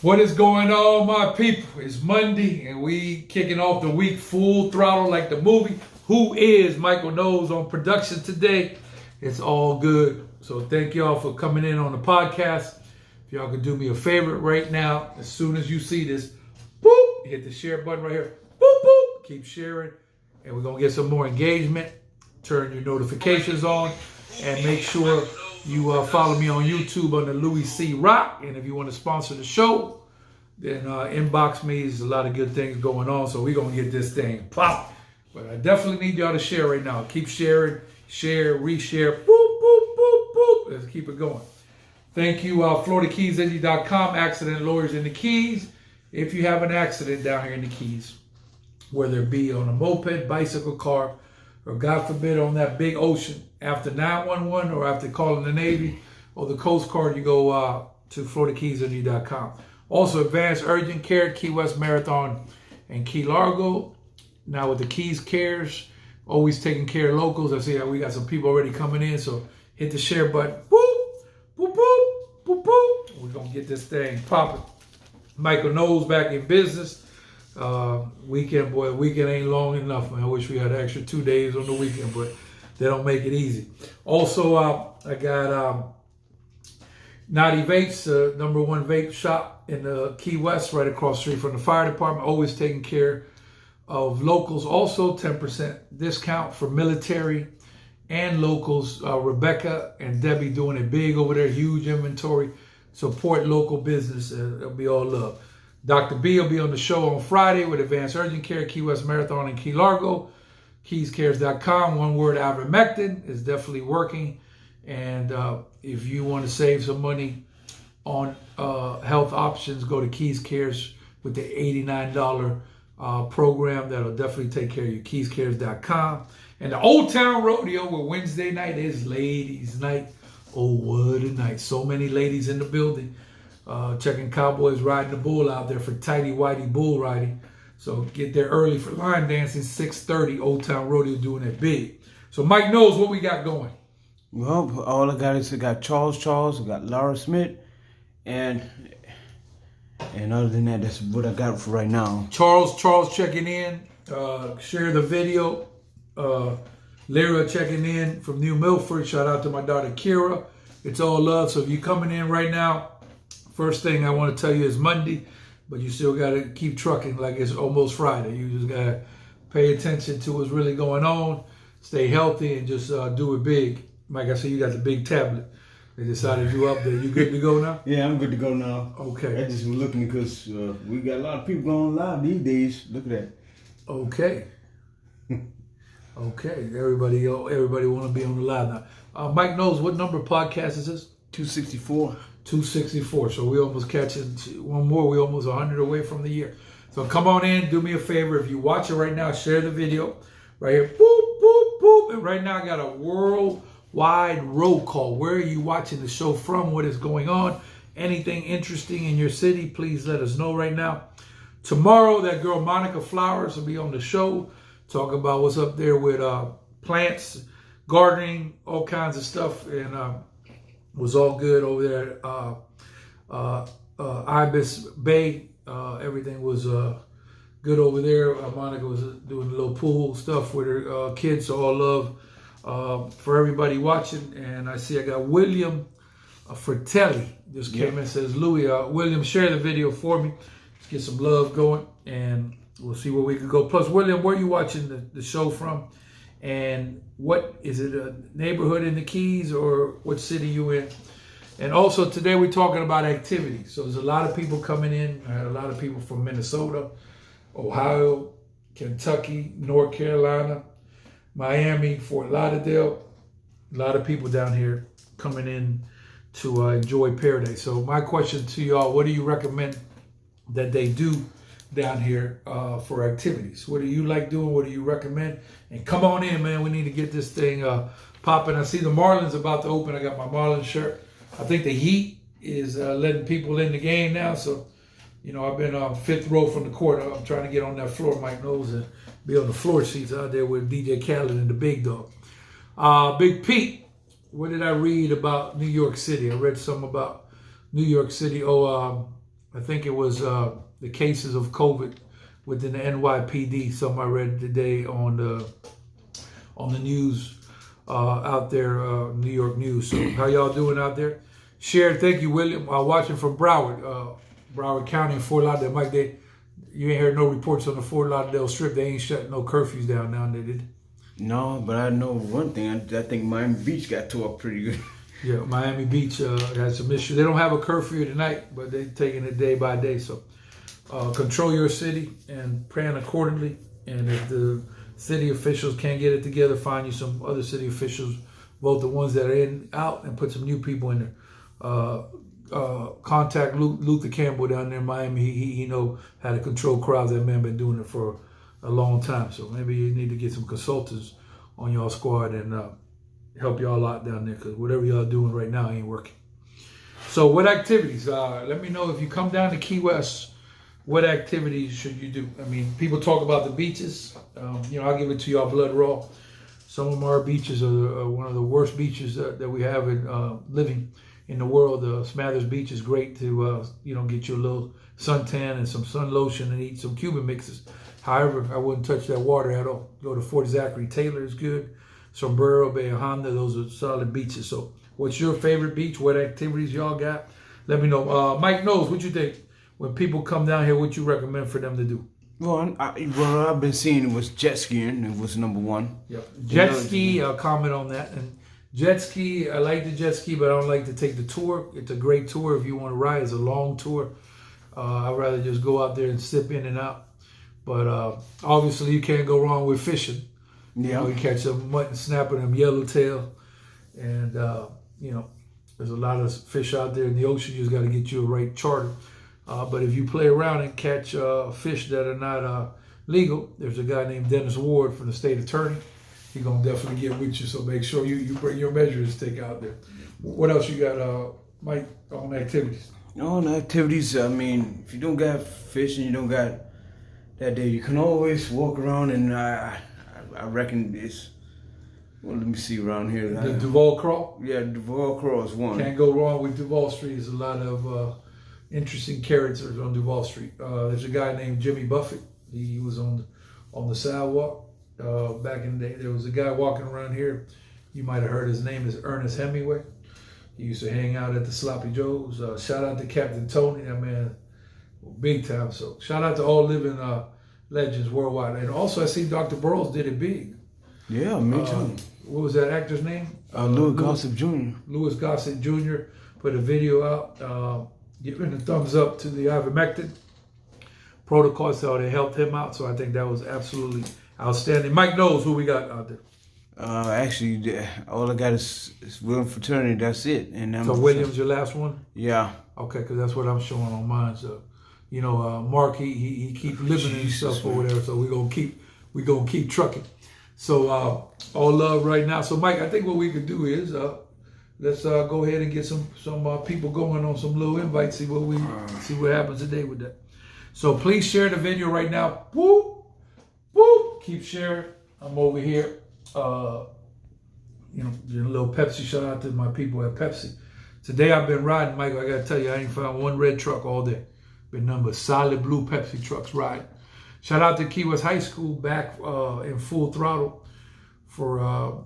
What is going on, my people? It's Monday, and we kicking off the week full throttle like the movie. Who is Michael Knowles on production today? It's all good. So thank y'all for coming in on the podcast. If y'all could do me a favor right now, as soon as you see this, boop, hit the share button right here. Boop, boop. Keep sharing, and we're going to get some more engagement. Turn your notifications on, and make sure you follow me on YouTube under Louie C. Rock. And if you want to sponsor the show, then inbox me. There's a lot of good things going on. So we're going to get this thing pop. But I definitely need y'all to share right now. Keep sharing, share, reshare. Boop, boop, boop, boop. Let's keep it going. Thank you, FloridaKeysIndy.com, Accident Lawyers in the Keys. If you have an accident down here in the Keys, whether it be on a moped, bicycle, car, or God forbid on that big ocean, after 911 or after calling the Navy or the Coast Guard, you go to FloridaKeysIndy.com. Also, Advanced Urgent Care, Key West Marathon, and Key Largo. Now with the Keys Cares, always taking care of locals. I see we got some people already coming in, so hit the share button. Boop, boop, boop, boop, boop. We're going to get this thing popping. Michael Knowles back in business. Weekend ain't long enough, man. I wish we had an extra 2 days on the weekend, but they don't make it easy. Also, I got Naughty Vapes, #1 vape shop in the Key West, right across the street from the fire department. Always taking care of locals. Also, 10% discount for military and locals. Rebecca and Debbie doing it big over there. Huge inventory. Support local business. It'll be all love. Dr. B will be on the show on Friday with Advanced Urgent Care, Key West Marathon, and Key Largo. KeysCares.com. One word, ivermectin is definitely working. And if you want to save some money on health options, go to Keys Cares with the $89 program. That'll definitely take care of you. KeysCares.com. And the Old Town Rodeo, where Wednesday night is ladies' night. Oh, what a night. So many ladies in the building. Checking cowboys riding the bull out there for tighty whitey bull riding. So get there early for line dancing. 6:30, Old Town Rodeo doing it big. So Mike knows what we got going. Well, all I got is I got Charles, I got Laura Smith, and other than that, that's what I got for right now. Charles checking in. Share the video. Lyra checking in from New Milford. Shout out to my daughter Kira. It's all love. So if you're coming in right now, first thing I want to tell you is Monday, but you still got to keep trucking like it's almost Friday. You just got to pay attention to what's really going on, stay healthy, and just do it big. Like I said, you got the big tablet. They decided you up there. You good to go now? Yeah, I'm good to go now. Okay. I just was looking because we got a lot of people going live these days. Look at that. Okay. Okay. Everybody want to be on the live now. Mike knows what number podcast is this? 264. 264. So we almost catching one more. We almost 100 away from the year. So come on in. Do me a favor. If you watch it right now, share the video. Right here. Boop, boop, boop. And right now I got a worldwide roll call. Where are you watching the show from? What is going on? Anything interesting in your city? Please let us know right now. Tomorrow, that girl Monica Flowers will be on the show. Talk about what's up there with plants, gardening, all kinds of stuff. And was all good over there at Ibis Bay. Everything was good over there. Monica was doing a little pool stuff with her kids. So all love for everybody watching. And I see I got William Fratelli just came in and says, Louie, William, share the video for me. Let's get some love going, and we'll see where we can go. Plus, William, where are you watching the show from? And what is it, a neighborhood in the Keys, or what city you in? And also today we're talking about activities. So there's a lot of people coming in. I had a lot of people from Minnesota, Ohio, Kentucky, North Carolina, Miami, Fort Lauderdale. A lot of people down here coming in to enjoy Paradise. So my question to y'all, what do you recommend that they do down here for activities? What do you like doing? What do you recommend? And come on in, man. We need to get this thing popping. I see the Marlins about to open. I got my Marlins shirt. I think the Heat is letting people in the game now. So, you know, I've been fifth row from the court. I'm trying to get on that floor, Mike Knowles, and be on the floor seats out there with DJ Khaled and the Big Dog. Big Pete, what did I read about New York City? I read something about New York City. I think it was the cases of COVID within the NYPD. Something I read today on the news out there, New York news. So how y'all doing out there? Share. Thank you, William. Watching from Broward County in Fort Lauderdale. Mike, you ain't heard no reports on the Fort Lauderdale Strip. They ain't shutting no curfews down there, did they? No, but I know one thing. I think Miami Beach got tore up pretty good. Yeah, Miami Beach had some issues. They don't have a curfew tonight, but they're taking it day by day. So control your city and plan accordingly. And if the city officials can't get it together, find you some other city officials, vote the ones that are out, and put some new people in there. Contact Luther Campbell down there in Miami. He know how to control crowds. That man been doing it for a long time. So maybe you need to get some consultants on y'all squad and help y'all out down there, because whatever y'all doing right now ain't working. So what activities? Let me know if you come down to Key West, what activities should you do? I mean, people talk about the beaches. I'll give it to y'all blood raw. Some of our beaches are one of the worst beaches that we have in living in the world. Smathers Beach is great to get you a little suntan and some sun lotion and eat some Cuban mixes. However, I wouldn't touch that water at all. Go to Fort Zachary Taylor is good. Sombrero Bay, Honda, those are solid beaches. So what's your favorite beach? What activities y'all got? Let me know. Mike Knowles, what you think? When people come down here, what you recommend for them to do? Well, what I've been seeing was jet skiing. It was number one. Yep. Jet ski, I'll comment on that. And jet ski, I like the jet ski, but I don't like to take the tour. It's a great tour if you want to ride. It's a long tour. I'd rather just go out there and sip in and out. But obviously, you can't go wrong with fishing. Yeah. You catch some mutton snapper, them yellowtail, and there's a lot of fish out there in the ocean. You just got to get you a right charter. But if you play around and catch fish that are not legal, there's a guy named Dennis Ward from the state attorney. He's gonna definitely get with you. So make sure you bring your measuring stick out there. What else you got, Mike, on activities? On activities, I mean, if you don't got fish and you don't got that day, you can always walk around, and I reckon it's, well, let me see around here. The Duval Crawl? Yeah, Duval Crawl is one. Can't go wrong with Duval Street. There's a lot of interesting characters on Duval Street. There's a guy named Jimmy Buffett. He was on the sidewalk back in the day. There was a guy walking around here. You might have heard his name is Ernest Hemingway. He used to hang out at the Sloppy Joe's. Shout out to Captain Tony, that man, big time. So shout out to all living legends worldwide. And also I see Dr. Burroughs did it big. Yeah, me too. What was that actor's name? Louis Gossett Jr. Louis Gossett Jr. put a video out giving a thumbs up to the ivermectin protocol, so they helped him out. So I think that was absolutely outstanding. Mike Knowles, who we got out there? Actually, all I got is William Fraternity. That's it. And so William's your last one? Yeah. Okay, because that's what I'm showing on mine. So, Mark, he keep living himself over there. So we gonna keep trucking. So all love right now. So Mike, I think what we could do is let's go ahead and get some people going on some little invites. See what happens today with that. So please share the video right now. Whoop, whoop. Keep sharing. I'm over here. Doing a little Pepsi shout out to my people at Pepsi. Today I've been riding, Michael. I gotta tell you, I ain't found one red truck all day. Been nothing but solid blue Pepsi trucks riding. Shout out to Key West High School back in full throttle for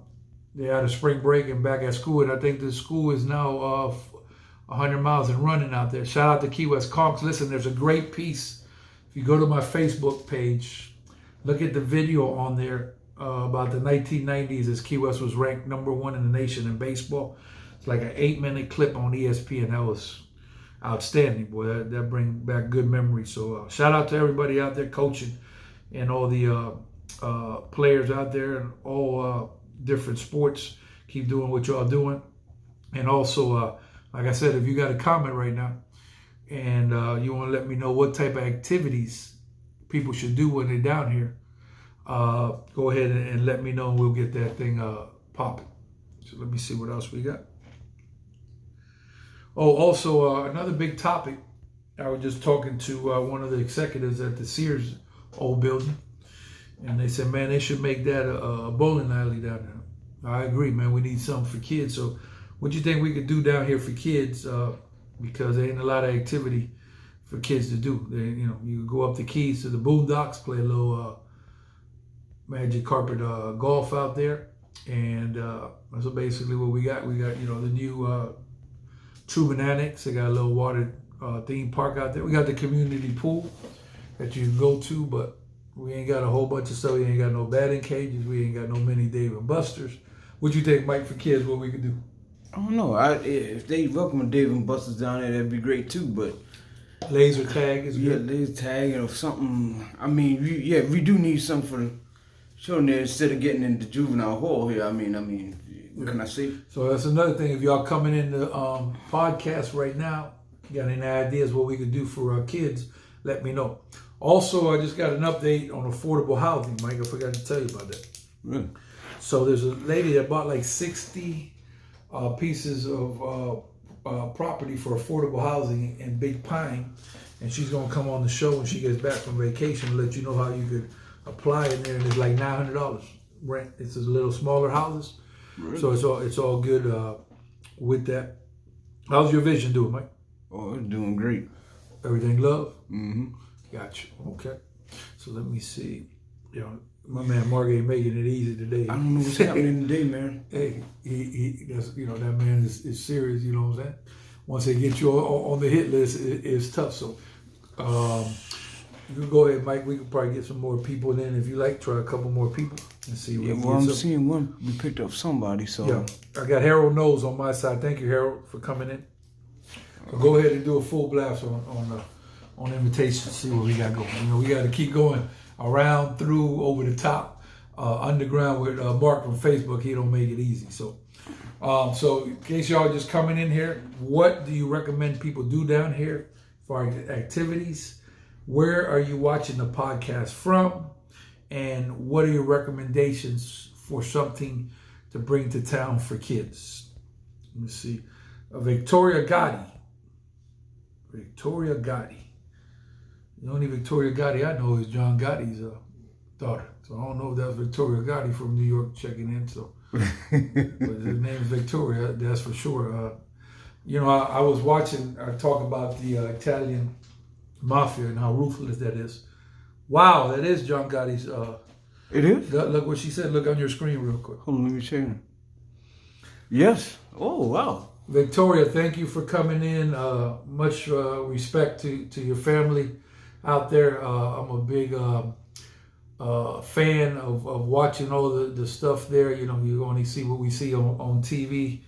they had a spring break and back at school, and I think the school is now 100 miles and running out there. Shout out to Key West Conks. Listen, there's a great piece. If you go to my Facebook page, look at the video on there about the 1990s as Key West was ranked #1 in the nation in baseball. It's like an 8-minute clip on ESPN. That was outstanding, boy. That brings back good memories. So shout out to everybody out there coaching and all the players out there and all different sports. Keep doing what y'all doing. And also, like I said, if you got a comment right now and you want to let me know what type of activities people should do when they're down here, go ahead and let me know and we'll get that thing popping. So let me see what else we got. Oh, also another big topic. I was just talking to one of the executives at the Sears old building, and they said, man, they should make that a bowling alley down there. I agree, man. We need something for kids. So what do you think we could do down here for kids? Because there ain't a lot of activity for kids to do. You go up the keys to the boondocks, play a little magic carpet golf out there, and so basically what we got. We got the new Truman Annex. They got a little water theme park out there. We got the community pool that you can go to, but we ain't got a whole bunch of stuff. We ain't got no batting cages. We ain't got no mini Dave and Buster's. What you think, Mike, for kids? What we could do? I don't know. If they welcome Dave and Buster's down there, that'd be great too. But laser tag is good. Yeah, laser tag or something. I mean, we do need something for the children there instead of getting into juvenile hall here. I mean, what can I say? So that's another thing. If y'all coming in the podcast right now, got any ideas what we could do for our kids, let me know. Also, I just got an update on affordable housing, Mike. I forgot to tell you about that. Really? So there's a lady that bought like 60 pieces of property for affordable housing in Big Pine, and she's gonna come on the show when she gets back from vacation and let you know how you could apply in there. And it's like $900 rent. It's a little smaller houses, really? So it's all good with that. How's your vision doing, Mike? Oh, it's doing great. Everything love? Mm-hmm. Gotcha. Okay. So let me see. My man Mark ain't making it easy today. I don't know what's happening today, man. Hey, he that's, that man is serious. You know what I'm saying? Once they get you on the hit list, it's tough. So, you can go ahead, Mike. We could probably get some more people in if you like. Try a couple more people and see. I'm seeing one. We picked up somebody. So yeah, I got Harold Knowles on my side. Thank you, Harold, for coming in. So go ahead and do a full blast on invitation. See what we got going. We got to keep going around, through, over the top, underground with Mark from Facebook. He don't make it easy. So in case y'all just coming in here, what do you recommend people do down here for activities? Where are you watching the podcast from? And what are your recommendations for something to bring to town for kids? Let me see. Victoria Gotti. Victoria Gotti. The only Victoria Gotti I know is John Gotti's daughter. So I don't know if that's Victoria Gotti from New York checking in. So, but his name is Victoria, that's for sure. I was watching, I talk about the Italian mafia and how ruthless that is. Wow, that is John Gotti's. It is? Look what she said. Look on your screen real quick. Hold on, let me check. Yes. Oh, wow. Victoria, thank you for coming in. Much respect to your family out there. I'm a big fan of watching all the stuff there. You only see what we see on TV.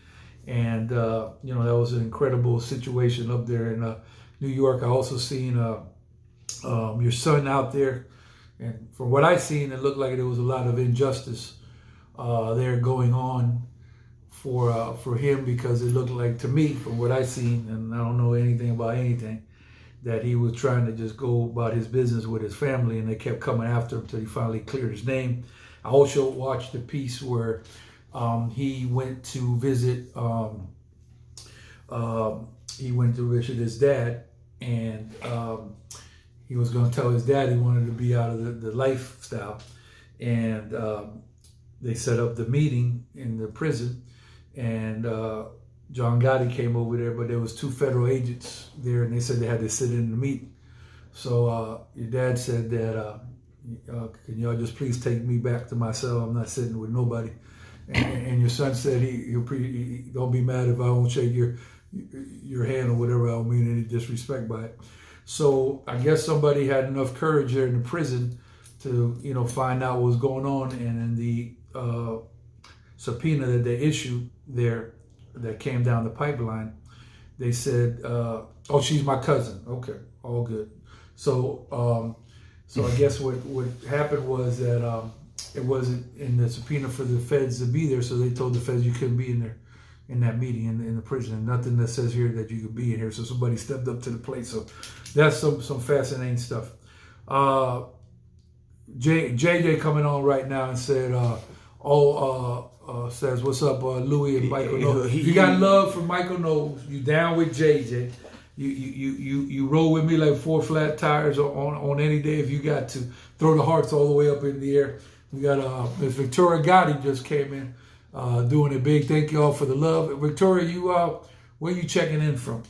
And, that was an incredible situation up there in New York. I also seen your son out there. And from what I seen, it looked like there was a lot of injustice there going on for him, because it looked like, to me, from what I seen, and I don't know anything about anything, that he was trying to just go about his business with his family, and they kept coming after him until he finally cleared his name. I also watched the piece where he went to visit his dad, and he was going to tell his dad he wanted to be out of the lifestyle, and they set up the meeting in the prison, and John Gotti came over there, but there was 2 federal agents there, and they said they had to sit in the meeting. So your dad said that, can y'all just please take me back to my cell? I'm not sitting with nobody. And your son said he don't be mad if I don't shake your hand or whatever. I don't mean any disrespect by it. So I guess somebody had enough courage there in the prison to find out what was going on, and in the subpoena that they issued there that came down the pipeline, they said, oh, she's my cousin. Okay, all good. So I guess what happened was that it wasn't in the subpoena for the feds to be there, so they told the feds you couldn't be in there in that meeting in the prison, and nothing that says here that you could be in here. So somebody stepped up to the plate. So that's some fascinating stuff. JJ coming on right now and said, says, what's up, Louie and Michael Knowles? You got love for Michael Knowles. You down with JJ. You roll with me like 4 flat tires on any day if you got to. Throw the hearts all the way up in the air. We got Miss Victoria Gotti just came in, doing it big. Thank you all for the love. Victoria, where you checking in from?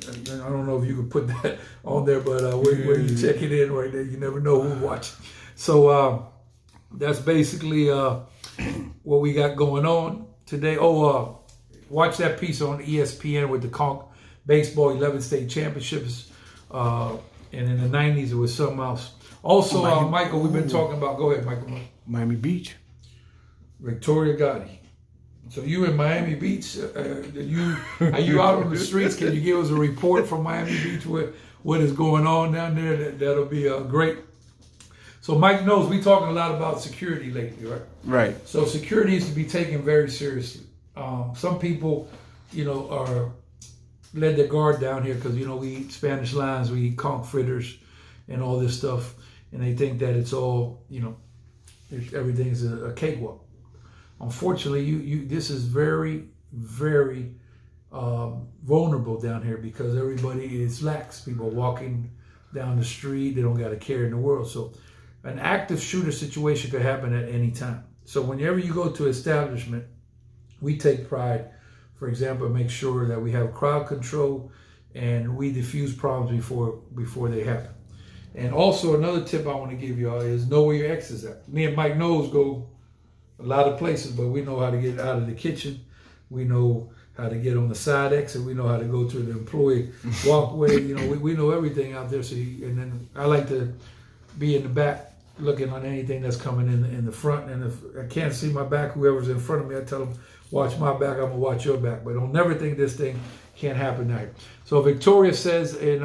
I don't know if you could put that on there, but where you check it in right there, you never know who's watching. So that's basically what we got going on today. Watch that piece on ESPN with the Conch baseball 11 state championships, and in the 90s it was something else. Also, Michael, we've been talking about. Go ahead, Michael. Miami Beach. Victoria Gotti. So you in Miami Beach? Are you out on the streets? Can you give us a report from Miami Beach? What is going on down there? That'll be great. So Mike knows we talking a lot about security lately, right? Right. So security is to be taken very seriously. Some people, are let their guard down here because we eat Spanish lines, we eat conch fritters, and all this stuff, and they think that it's all everything's a cakewalk. Unfortunately, this is very, very vulnerable down here because everybody is lax. People are walking down the street; they don't got a care in the world. So, an active shooter situation could happen at any time. So, whenever you go to establishment, we take pride. For example, make sure that we have crowd control and we diffuse problems before they happen. And also, another tip I want to give y'all is know where your exit is at. Me and Mike Knowles go a lot of places, but we know how to get out of the kitchen. We know how to get on the side exit. We know how to go to the employee walkway. We know everything out there. And then I like to be in the back looking on anything that's coming in the front. And if I can't see my back, whoever's in front of me, I tell them, watch my back, I'm going to watch your back. But don't never think this thing can't happen now. So Victoria says in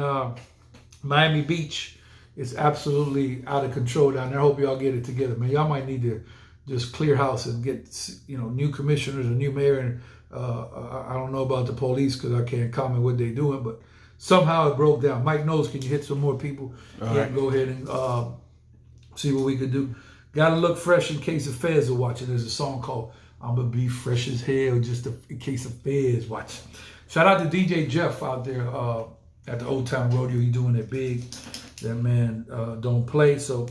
Miami Beach, it's absolutely out of control down there. I hope y'all get it together, man. Y'all might need to just clear house and get new commissioners, a new mayor, and I don't know about the police because I can't comment what they're doing, but somehow it broke down. Mike knows. Can you hit some more people? Right. Go ahead and see what we could do. Got to look fresh in case the feds are watching. There's a song called "I'm gonna be fresh as hell" just in case the feds watching. Shout out to DJ Jeff out there at the Old Town Rodeo. He's doing it big. That man don't play. So.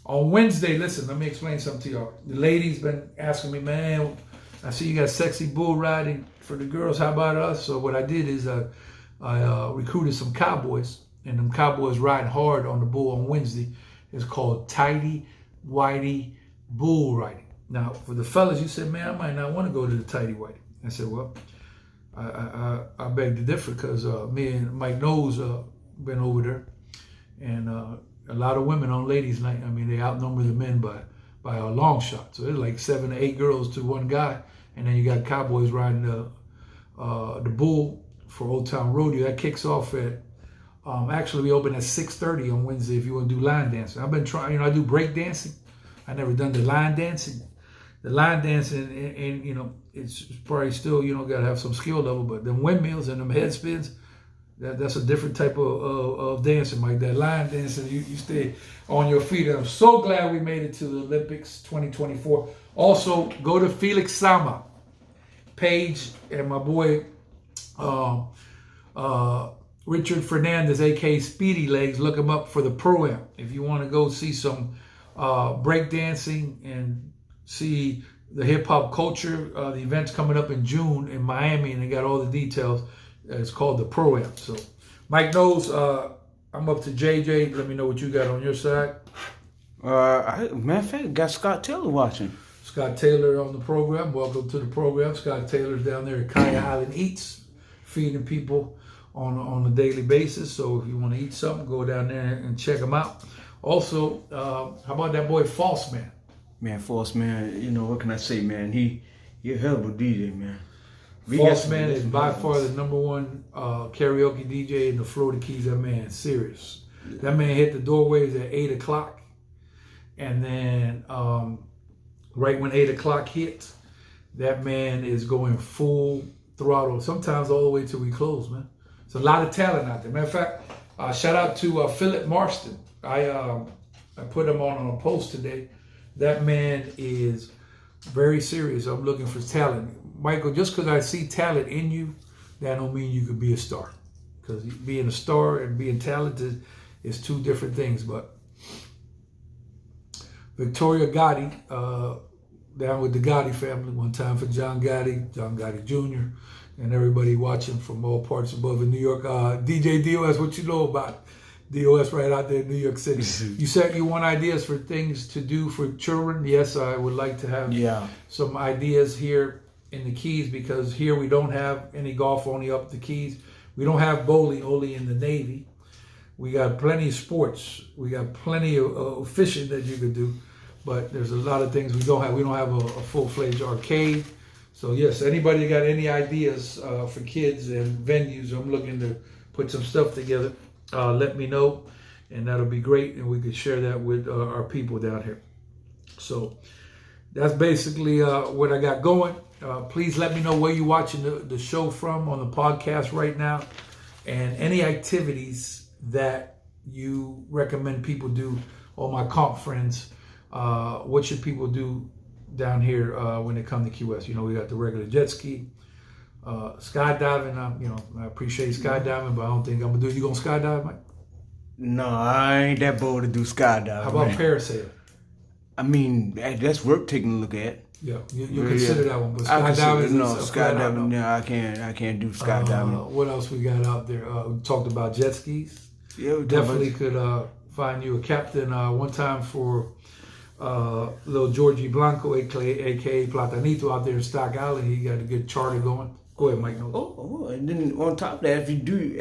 On Wednesday, listen, let me explain something to y'all. The ladies been asking me, man, I see you got sexy bull riding for the girls. How about us? So what I did is I recruited some cowboys, and them cowboys riding hard on the bull on Wednesday. It's called tighty whitey bull riding. Now, for the fellas, you said, man, I might not want to go to the tighty whitey. I said, well, I beg to differ because me and Mike Knowles been over there, and a lot of women on ladies' night. I mean, they outnumber the men by a long shot. So it's like 7 to 8 girls to one guy, and then you got cowboys riding the bull for Old Town Rodeo. That kicks off at actually we open at 6:30 on Wednesday if you want to do line dancing. I've been trying. I do break dancing. I never done the line dancing. The line dancing, and it's probably still got to have some skill level, but them windmills and them head spins. That's a different type of dancing, Mike. That line dancing, you stay on your feet. And I'm so glad we made it to the Olympics 2024. Also, go to Felix Sama page and my boy Richard Fernandez, a.k.a. Speedy Legs. Look him up for the Pro-Am. If you want to go see some break dancing and see the hip-hop culture, the event's coming up in June in Miami, and they got all the details. It's called the Pro-Am. So Mike knows I'm up to JJ. Let me know what you got on your side. Matter of fact, got Scott Taylor watching. Scott Taylor on the program. Welcome to the program. Scott Taylor's down there at Kaya Island Eats, feeding people on a daily basis. So if you want to eat something, go down there and check him out. Also, how about that boy False Man? Man, False Man, what can I say, man? He a hell of a DJ, man. False Man is by far the number one karaoke DJ in the Florida Keys. That man, serious. That man hit the doorways at 8 o'clock. And then right when 8 o'clock hits, that man is going full throttle. Sometimes all the way till we close, man. It's a lot of talent out there. Matter of fact, shout out to Philip Marston. I put him on a post today. That man is very serious. I'm looking for talent. Michael, just because I see talent in you, that don't mean you could be a star. Because being a star and being talented is two different things. But Victoria Gotti, down with the Gotti family, one time for John Gotti Jr. and everybody watching from all parts above in New York. DJ DOS, what you know about DOS right out there in New York City? You said you want ideas for things to do for children. Yes, I would like to have some ideas here in the Keys, because here we don't have any golf, only up the Keys. We don't have bowling, only in the Navy. We got plenty of sports. We got plenty of fishing that you could do, but there's a lot of things we don't have. We don't have a full-fledged arcade. So yes, anybody got any ideas for kids and venues? I'm looking to put some stuff together. Let me know, and that'll be great, and we could share that with our people down here. So that's basically what I got going. Please let me know where you're watching the show from on the podcast right now, and any activities that you recommend people do. All my comp friends, what should people do down here when they come to Key West? You know, we got the regular jet ski, skydiving. You know, I appreciate skydiving, but I don't think I'm gonna do. You gonna skydive, Mike? No, I ain't that bold to do skydiving. How about parasailing? I mean, that's worth taking a look at. Yeah, you consider that one, but skydiving. No, skydiving. No, I can't do skydiving. What else we got out there? We talked about jet skis. Yeah, we definitely could find you a captain one time for little Georgie Blanco, aka Platanito, out there in Stock Island. He got a good charter going. Go ahead, Mike. And then on top of that,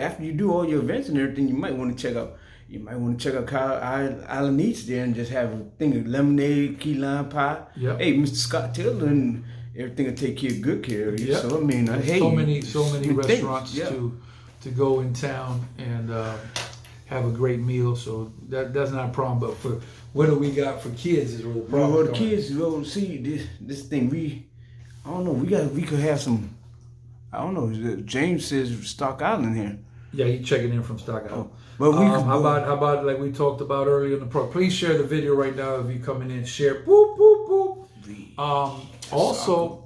after you do all your events and everything, you might want to check out. You might want to check out Kyle Island Eats there and just have a thing of lemonade, key lime pie. Yep. Hey, Mr. Scott Taylor and everything will take good care of you. Yep. So I mean, so many restaurants to go in town and have a great meal. So that's not a problem. But for what do we got for kids is where the problem. Well, the kids, see this thing. I don't know. We could have some. I don't know. James says Stock Island here. Yeah, he's checking in from Stock Island. But how about like we talked about earlier in the program? Please share the video right now if you're coming in. Share. Boop boop boop. Also,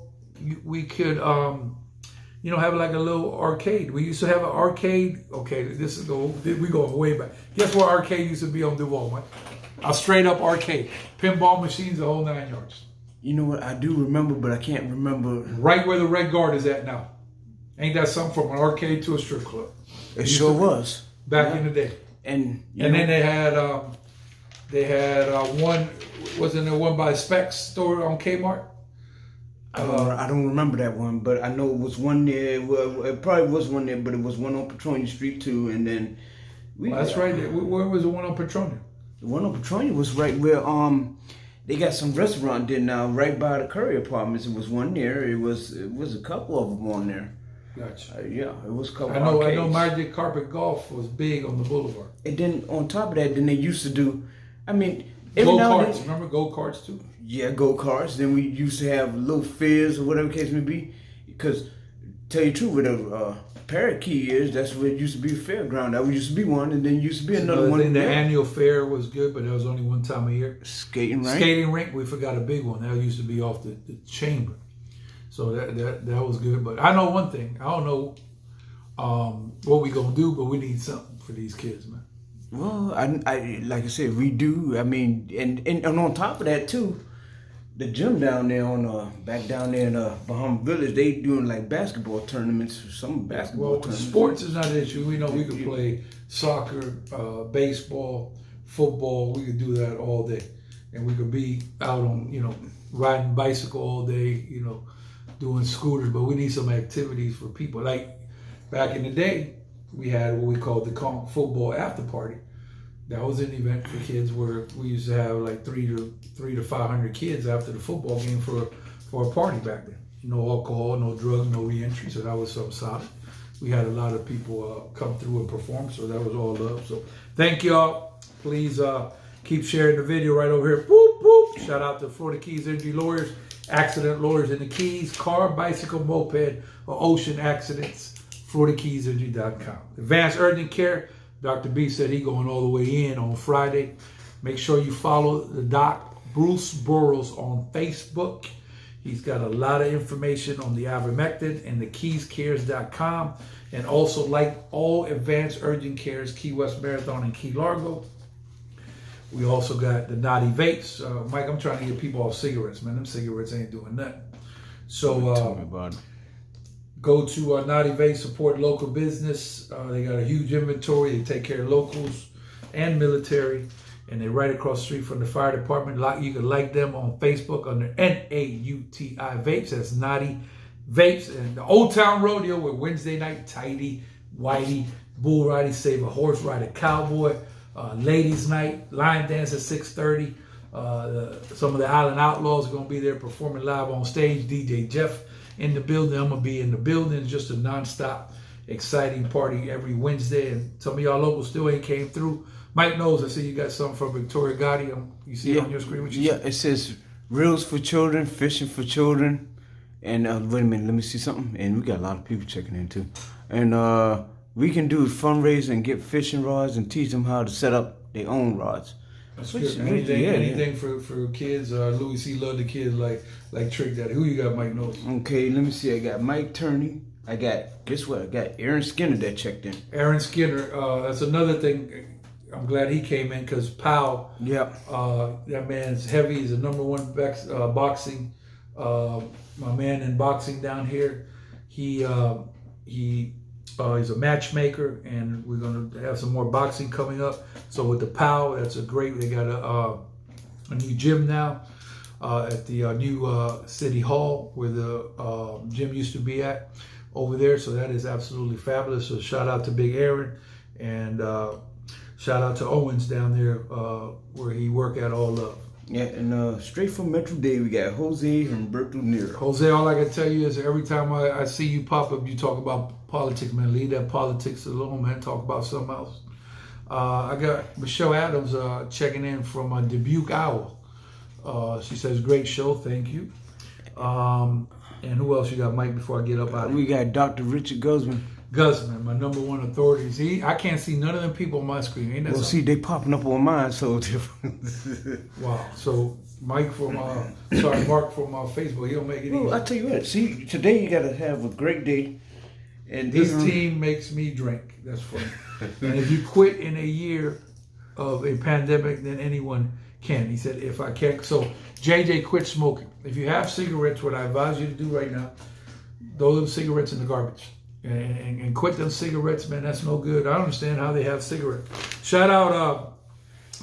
we could have like a little arcade. We used to have an arcade. Okay, we going way back. Guess where arcade used to be on Duval, man? A straight up arcade, pinball machines, the whole 9 yards. You know what? I do remember, but I can't remember. Right where the Red Guard is at now. Ain't that something, from an arcade to a strip club? It sure was. Back in the day. And then they had one, wasn't there one by Specs store on Kmart? I don't remember that one, but I know it was one there. Well, it probably was one there, but it was one on Petronia Street too. And then that's right. Where was the one on Petronia? The one on Petronia was right where they got some restaurant there now, right by the Curry Apartments. It was one there. It was a couple of them on there. Gotcha. Yeah, it was a couple. I know. Magic Carpet Golf was big on the boulevard. And then on top of that, then they used to do. I mean, go karts. Remember go karts too? Yeah, go karts. Then we used to have little fairs or whatever the case may be. Because tell you the truth, where the Parrot Key is, that's where it used to be a fairground. That used to be one, and then used to be another one. The annual fair was good, but that was only one time a year. Skating rink. We forgot a big one. That used to be off the chamber. So that was good. But I know one thing. I don't know what we gonna do, but we need something for these kids, man. Well, I like I said, we do. I mean, and on top of that too, the gym down there back down there in Bahama Village, they doing like basketball tournaments. Some basketball tournaments. Sports is not an issue. We know we could play soccer, baseball, football. We could do that all day, and we could be out on riding bicycle all day. Doing scooters, but we need some activities for people. Like back in the day, we had what we called the football after party. That was an event for kids where we used to have like 300 to 500 kids after the football game for a party back then. No alcohol, no drugs, no reentry. So that was something solid. We had a lot of people come through and perform, so that was all love. So thank y'all. Please keep sharing the video right over here. Boop boop. Shout out to Florida Keys Injury Lawyers. Accident lawyers in the Keys, car, bicycle, moped, or ocean accidents. FloridaKeysInjury.com. Advanced Urgent Care. Dr. B said he going all the way in on Friday. Make sure you follow the doc, Bruce Burrows, on Facebook. He's got a lot of information on the ivermectin and the keyscares.com. And also, like all Advanced Urgent Cares, Key West Marathon and Key Largo. We also got the Naughty Vapes. Mike, I'm trying to get people off cigarettes, man. Them cigarettes ain't doing nothing. So tell me about it. Go to Naughty Vape, support local business. They got a huge inventory. They take care of locals and military. And they're right across the street from the fire department. You can like them on Facebook under NAUTI Vapes. That's Naughty Vapes. And the Old Town Rodeo with Wednesday night, tighty, whitey, bull riding, save a horse, ride a cowboy. Ladies night, line dance at 6:30. Some of the Island Outlaws are going to be there performing live on stage. DJ Jeff in the building. I'm going to be in the building. It's just a nonstop, exciting party every Wednesday. And some of y'all locals still ain't came through. Mike Knowles, I see you got something from Victoria Gotti. You see it on your screen? What you see? It says reels for children, fishing for children. And wait a minute, let me see something. And we got a lot of people checking in too. And we can do fundraising and get fishing rods and teach them how to set up their own rods. That's good. Anything for kids. Louie C love the kids like Trick Daddy. Who you got, Mike Knowles? Okay, let me see. I got Mike Turney. Guess what? I got Aaron Skinner that checked in. Aaron Skinner. That's another thing. I'm glad he came in because Powell. Yeah. That man's heavy. He's a #1 boxing. My man in boxing down here. He's a matchmaker, and we're gonna have some more boxing coming up. So with the Powell, that's a great. They got a new gym now at the new City Hall where the gym used to be at over there. So that is absolutely fabulous. So shout out to Big Aaron and shout out to Owens down there where he work at all up. Yeah, and straight from Metro Day, we got Jose from Berkeley Nero. Jose, all I can tell you is every time I see you pop up, you talk about politics, man. Leave that politics alone, man. Talk about something else. I got Michelle Adams checking in from Dubuque, Iowa. She says, great show, thank you. And who else you got, Mike, before I get up out of here? We got Dr. Richard Guzman. Guzman, my #1 authority. I can't see none of them people on my screen. Ain't that well, something? see, they popping up on mine, so different. Wow. So Mike from, Mark from Facebook, he'll make it easy. I tell you what, see, today you got to have a great day. And this team makes me drink. That's funny. And if you quit in a year of a pandemic, then anyone can. He said, if I can't. So JJ quit smoking. If you have cigarettes, what I advise you to do right now, throw them cigarettes in the garbage. And quit them cigarettes, man. That's no good. I don't understand how they have cigarettes. Shout out,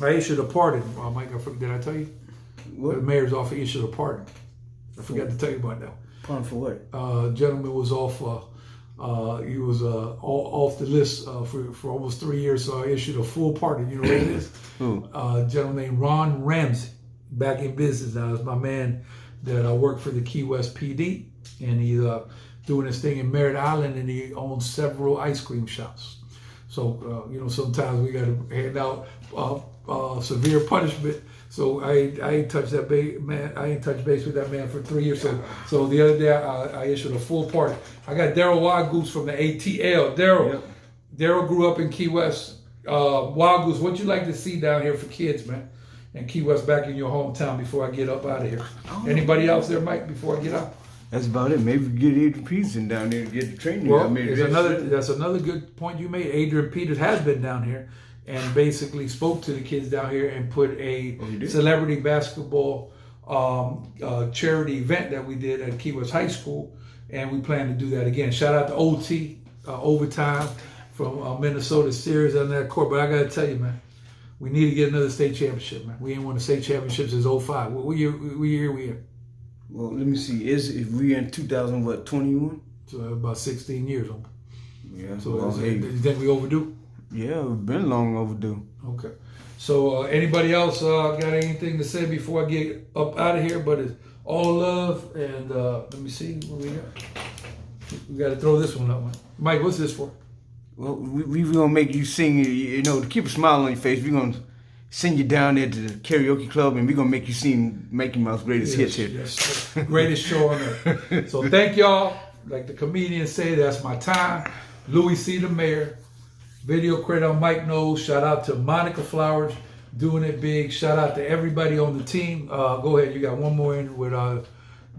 I issued a pardon. Mike, did I tell you? What? The mayor's office issued a pardon. I forgot to tell you about that. Pardon for what? Gentleman was off. He was off the list for almost 3 years, so I issued a full pardon. You know what it is? Who? A gentleman named Ron Ramsey, back in business now. It's my man that worked for the Key West PD, and he's doing his thing in Merritt Island, and he owns several ice cream shops. So, sometimes we got to hand out severe punishment. So I ain't touched that man. I ain't touched base with that man for 3 years. So the other day I issued a full pardon. I got Daryl Wild Goose from the ATL. Daryl grew up in Key West. Wild Goose, what you like to see down here for kids, man? And Key West back in your hometown before I get up out of here. Anybody else there, Mike, before I get out? That's about it. Maybe get Adrian Peterson down there to get the training. Well, that's another good point you made. Adrian Peters has been down here and basically spoke to the kids down here and put a celebrity basketball charity event that we did at Key West High School, and we plan to do that again. Shout out to OT, overtime from Minnesota Series on that court. But I got to tell you, man, we need to get another state championship, man. We ain't won a state championship since 05. What year we in? Well, let me see. If we in 2021? So about 16 years. Yeah. So you think we overdue? Yeah, we've been long overdue. Okay. So anybody else got anything to say before I get up out of here? But it's all love, and let me see what we got. We got to throw this one up, man. Mike, what's this for? Well, we gonna make you sing. To keep a smile on your face. We gonna send you down there to the karaoke club, and we're going to make you sing Mickey Mouse Greatest Hits here. Yes. Greatest show on earth. So thank y'all. Like the comedians say, that's my time. Louie C. the Mayor. Video credit on Mike Knowles. Shout out to Monica Flowers, doing it big. Shout out to everybody on the team. Go ahead. You got one more in with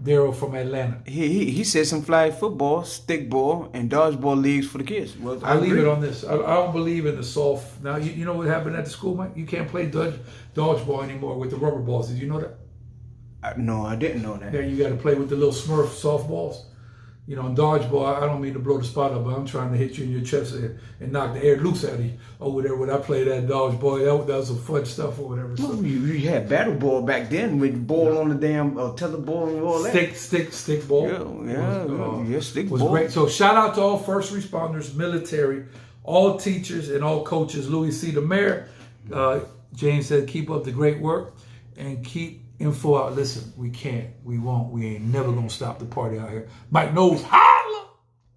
Daryl from Atlanta. He said some flag football, stickball, and dodgeball leagues for the kids. Well, I leave it on this. I don't believe in the soft. Now, you know what happened at the school, Mike? You can't play dodgeball anymore with the rubber balls. Did you know that? No, I didn't know that. Yeah, you got to play with the little Smurf softballs. You know, in dodgeball, I don't mean to blow the spot up, but I'm trying to hit you in your chest and knock the air loose out of you over there when I played that dodgeball. That was some fun stuff or whatever. So. Well, you had battle ball back then with ball on the damn tether ball and all that. Stick ball. Stick was ball. Great. So shout out to all first responders, military, all teachers, and all coaches. Louie C. the mayor. James said, keep up the great work and keep info out. Listen, we can't, we won't, we ain't never gonna stop the party out here. Mike Knowles, holla!